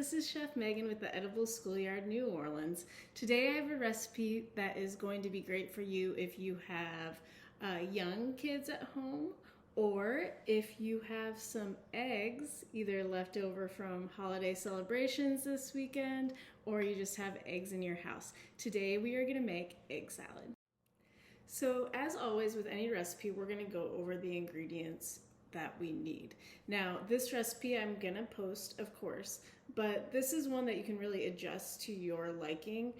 this is Chef Megan with the Edible Schoolyard New Orleans. Today I have a recipe that is going to be great for you if you have young kids at home, or if you have some eggs either left over from holiday celebrations this weekend, or you just have eggs in your house. Today we are going to make egg salad. So as always with any recipe, we're going to go over the ingredients that we need. Now this recipe I'm gonna post, of course, but this is one that you can really adjust to your liking.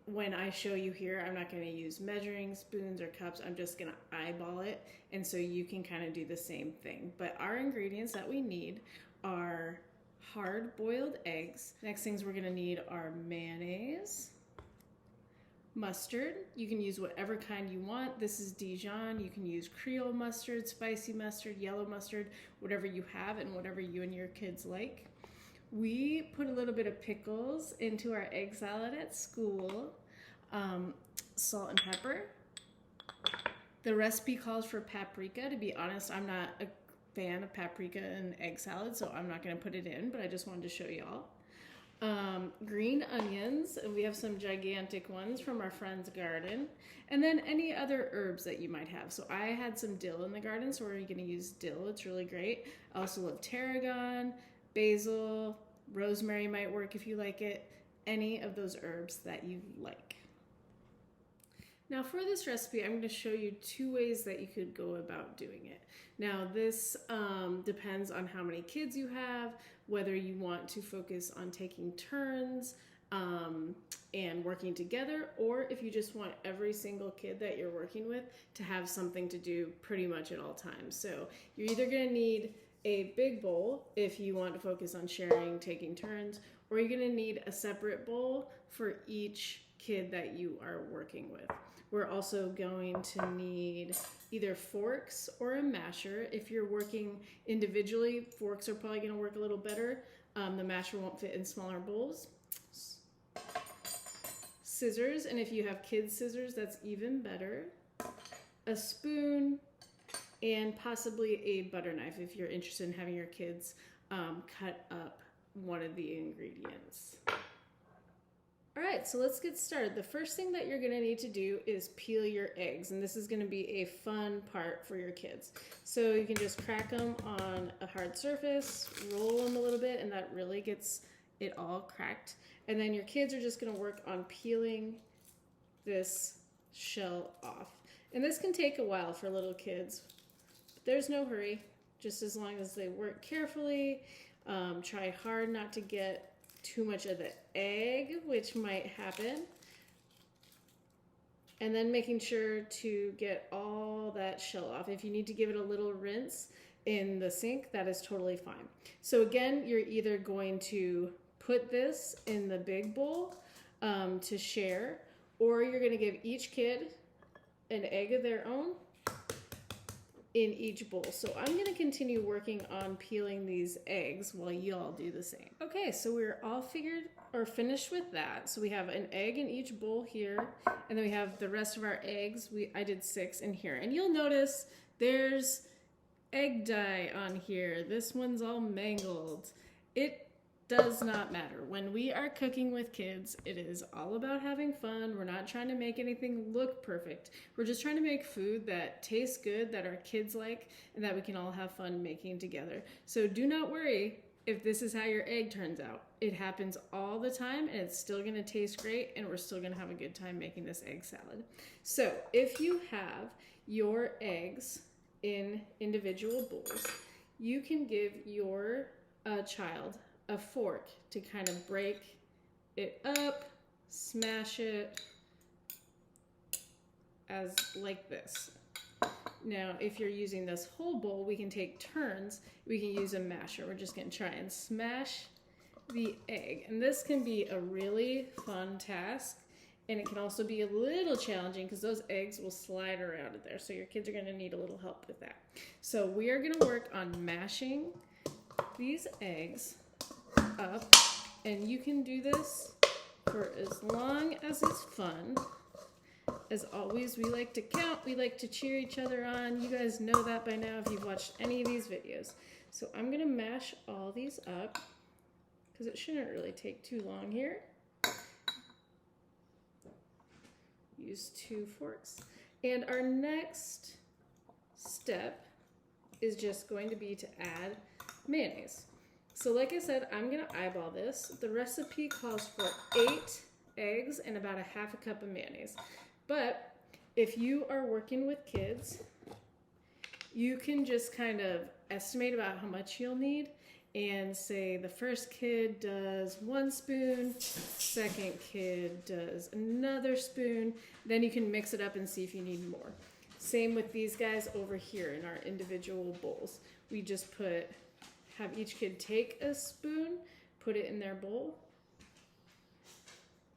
When I show you here, I'm not gonna use measuring spoons or cups, I'm just gonna eyeball it, and so you can kind of do the same thing. But our ingredients that we need are hard-boiled eggs. Next things we're gonna need are mayonnaise, mustard. You can use whatever kind you want. This is Dijon. You can use Creole mustard, spicy mustard, yellow mustard, whatever you have and whatever you and your kids like. We put a little bit of pickles into our egg salad at school. Salt and pepper. The recipe calls for paprika. To be honest, I'm not a fan of paprika in egg salad, so I'm not going to put it in, but I just wanted to show y'all. Green onions, and we have some gigantic ones from our friend's garden, and then any other herbs that you might have. So I had some dill in the garden, so we're going to use dill. It's really great. I also love tarragon, basil, rosemary might work if you like it, any of those herbs that you like. Now for this recipe, I'm going to show you two ways that you could go about doing it. Now this depends on how many kids you have, whether you want to focus on taking turns and working together, or if you just want every single kid that you're working with to have something to do pretty much at all times. So you're either going to need a big bowl if you want to focus on sharing, taking turns, or you're going to need a separate bowl for each kid that you are working with. We're also going to need either forks or a masher. If you're working individually, forks are probably going to work a little better. The masher won't fit in smaller bowls. Scissors, and if you have kids' scissors, that's even better. A spoon, and possibly a butter knife if you're interested in having your kids cut up one of the ingredients. All right, so let's get started. The first thing that you're gonna need to do is peel your eggs, and this is gonna be a fun part for your kids. So you can just crack them on a hard surface, roll them a little bit, and that really gets it all cracked. And then your kids are just gonna work on peeling this shell off. And this can take a while for little kids, but there's no hurry, just as long as they work carefully, try hard not to get too much of the egg, which might happen, and then making sure to get all that shell off. If you need to give it a little rinse in the sink, that is totally fine. So again, you're either going to put this in the big bowl to share, or you're going to give each kid an egg of their own in each bowl. So I'm going to continue working on peeling these eggs while you all do the same. Okay, so we're all finished with that. So we have an egg in each bowl here, and then we have the rest of our eggs. I did 6 in here, and you'll notice there's egg dye on here. This one's all mangled. It does not matter. When we are cooking with kids, it is all about having fun. We're not trying to make anything look perfect. We're just trying to make food that tastes good, that our kids like, and that we can all have fun making together. So do not worry if this is how your egg turns out. It happens all the time, and it's still gonna taste great, and we're still gonna have a good time making this egg salad. So if you have your eggs in individual bowls, you can give your child a fork to kind of break it up, smash it as like this. Now, if you're using this whole bowl, we can take turns. We can use a masher. We're just gonna try and smash the egg. And this can be a really fun task, and it can also be a little challenging because those eggs will slide around in there. So your kids are gonna need a little help with that. So we are gonna work on mashing these eggs up, and you can do this for as long as it's fun. As always, we like to count, we like to cheer each other on. You guys know that by now if you've watched any of these videos. So I'm gonna mash all these up. because it shouldn't really take too long here. Use 2 forks. And our next step is just going to be to add mayonnaise. So like I said, I'm gonna eyeball this. The recipe calls for 8 eggs and about a half a cup of mayonnaise. But if you are working with kids, you can just kind of estimate about how much you'll need and say the first kid does 1 spoon, second kid does another spoon, then you can mix it up and see if you need more. Same with these guys over here in our individual bowls. We just have each kid take a spoon, put it in their bowl,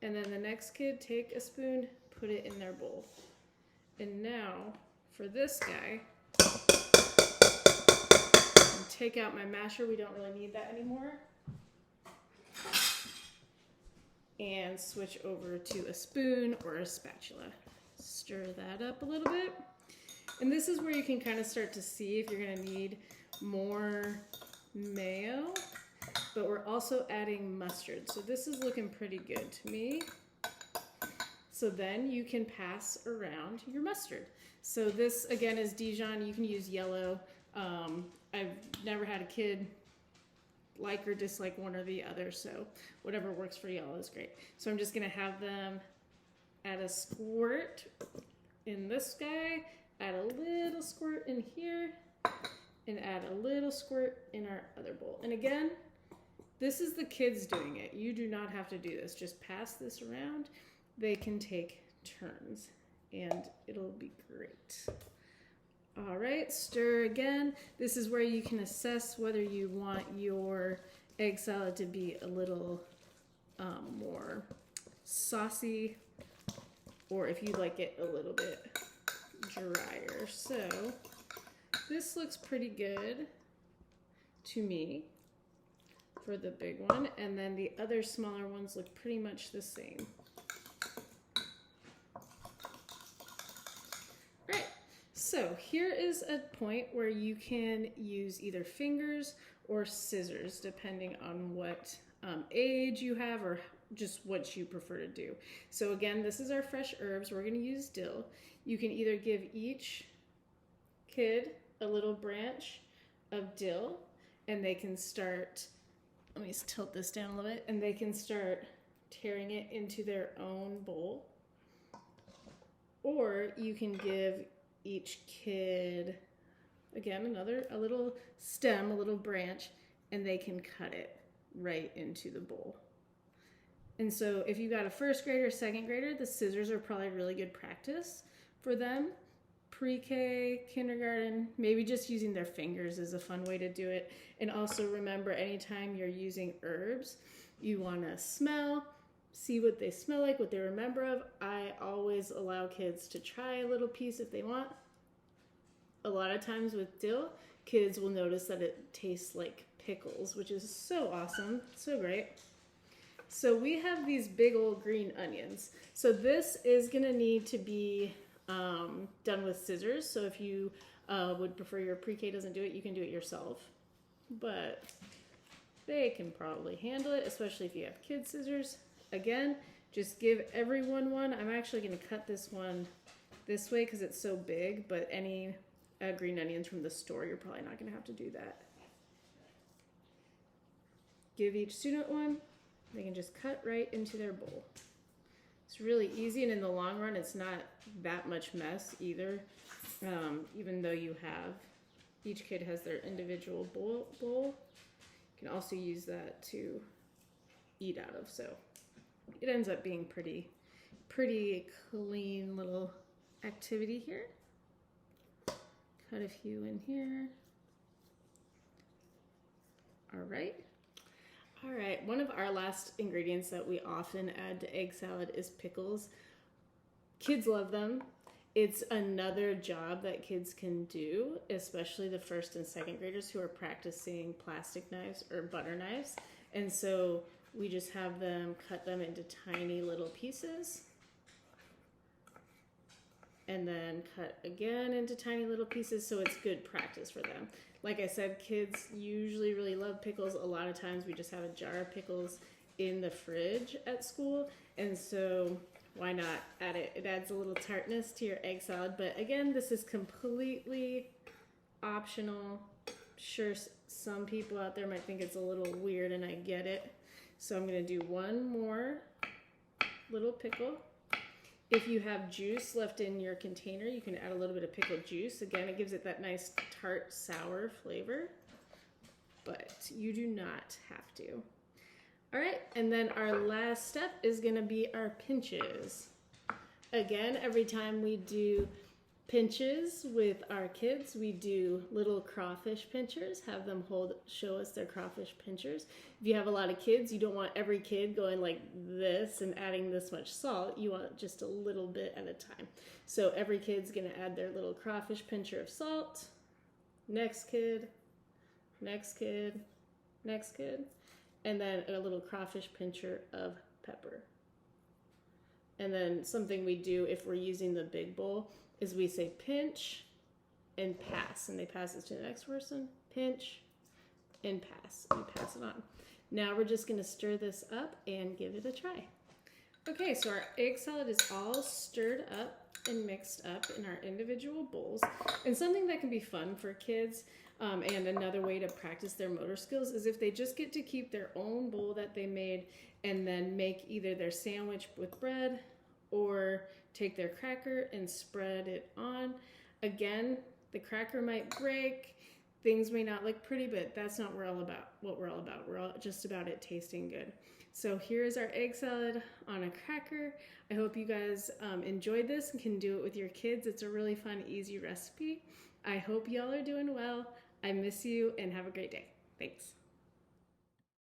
and then the next kid take a spoon, put it in their bowl. And now for this guy, take out my masher, we don't really need that anymore. And switch over to a spoon or a spatula. Stir that up a little bit. And this is where you can kind of start to see if you're gonna need more mayo, but we're also adding mustard. So this is looking pretty good to me. So then you can pass around your mustard. So this again is Dijon, you can use yellow. I've never had a kid like or dislike one or the other, so whatever works for y'all is great. So I'm just gonna have them add a squirt in this guy, add a little squirt in here, and add a little squirt in our other bowl. And again, this is the kids doing it. You do not have to do this. Just pass this around. They can take turns, and it'll be great. All right, stir again. This is where you can assess whether you want your egg salad to be a little more saucy, or if you like it a little bit drier. So this looks pretty good to me for the big one, and then the other smaller ones look pretty much the same. So here is a point where you can use either fingers or scissors, depending on what age you have or just what you prefer to do. So again, this is our fresh herbs. We're gonna use dill. You can either give each kid a little branch of dill and they can start, let me just tilt this down a little bit, and they can start tearing it into their own bowl. Or you can give each kid, again, a little stem, a little branch, and they can cut it right into the bowl. And so if you got a first grader, second grader, the scissors are probably really good practice for them. Pre-K, kindergarten, maybe just using their fingers is a fun way to do it. And also remember, anytime you're using herbs, you want to smell, see what they smell like, what they remember of. I always allow kids to try a little piece if they want. A lot of times with dill, kids will notice that it tastes like pickles, which is so awesome, so great. So we have these big old green onions. So this is gonna need to be done with scissors. So if you would prefer your pre-K doesn't do it, you can do it yourself. But they can probably handle it, especially if you have kid scissors. Again, just give everyone one. I'm actually gonna cut this one this way because it's so big, but any green onions from the store, you're probably not gonna have to do that. Give each student one. They can just cut right into their bowl. It's really easy, and in the long run, it's not that much mess either. Even though each kid has their individual bowl. You can also use that to eat out of, so it ends up being pretty clean little activity here. Cut a few in here. All right, one of our last ingredients that we often add to egg salad is pickles. Kids love them. It's another job that kids can do, especially the first and second graders who are practicing plastic knives or butter knives. And so we just have them cut them into tiny little pieces. And then cut again into tiny little pieces, so it's good practice for them. Like I said, kids usually really love pickles. A lot of times we just have a jar of pickles in the fridge at school, and so why not add it? It adds a little tartness to your egg salad, but again, this is completely optional. Sure, some people out there might think it's a little weird, and I get it. So I'm gonna do one more little pickle. If you have juice left in your container, you can add a little bit of pickled juice. Again, it gives it that nice tart, sour flavor, but you do not have to. All right, and then our last step is gonna be our pinches. Again, every time we do pinches with our kids, we do little crawfish pinchers, have them show us their crawfish pinchers. If you have a lot of kids, you don't want every kid going like this and adding this much salt. You want just a little bit at a time. So every kid's gonna add their little crawfish pincher of salt. Next kid, next kid, next kid, and then a little crawfish pincher of pepper. And then something we do if we're using the big bowl is we say pinch and pass, and they pass it to the next person, pinch and pass it on. Now we're just gonna stir this up and give it a try. Okay, so our egg salad is all stirred up and mixed up in our individual bowls. And something that can be fun for kids, and another way to practice their motor skills, is if they just get to keep their own bowl that they made and then make either their sandwich with bread or take their cracker and spread it on. Again, the cracker might break, things may not look pretty, but that's not what we're all about. We're all just about it tasting good. So here's our egg salad on a cracker. I hope you guys enjoyed this and can do it with your kids. It's a really fun, easy recipe. I hope y'all are doing well. I miss you, and have a great day. Thanks.